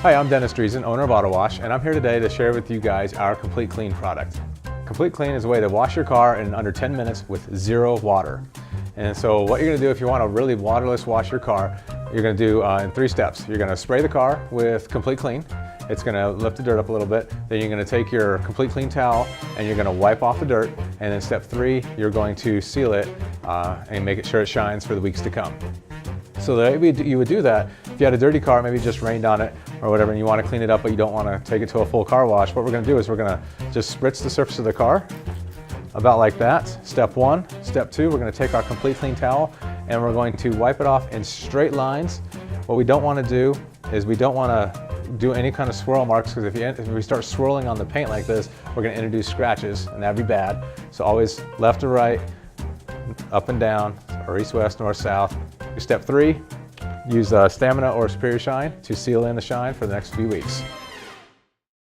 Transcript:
Hi, I'm Dennis Dreeszen, owner of Autowash, and I'm here today to share with you guys our Complete Clean product. Complete Clean is a way to wash your car in under 10 minutes with zero water. And so what you're going to do if you want to really waterless wash your car, you're going to do in 3 steps. You're going to spray the car with Complete Clean. It's going to lift the dirt up a little bit. Then you're going to take your Complete Clean towel and you're going to wipe off the dirt. And then step 3, you're going to seal it and make sure it shines for the weeks to come. So the way you would do that, if you had a dirty car, maybe just rained on it or whatever, and you want to clean it up but you don't want to take it to a full car wash, what we're going to do is we're going to just spritz the surface of the car about like that. Step 1. Step 2, we're going to take our Complete Clean towel and we're going to wipe it off in straight lines. What we don't want to do is we don't want to do any kind of swirl marks, because if we start swirling on the paint like this, we're going to introduce scratches and that'd be bad. So always left to right, up and down, or east, west, north, south. Step 3, use Stamina or Superior Shine to seal in the shine for the next few weeks.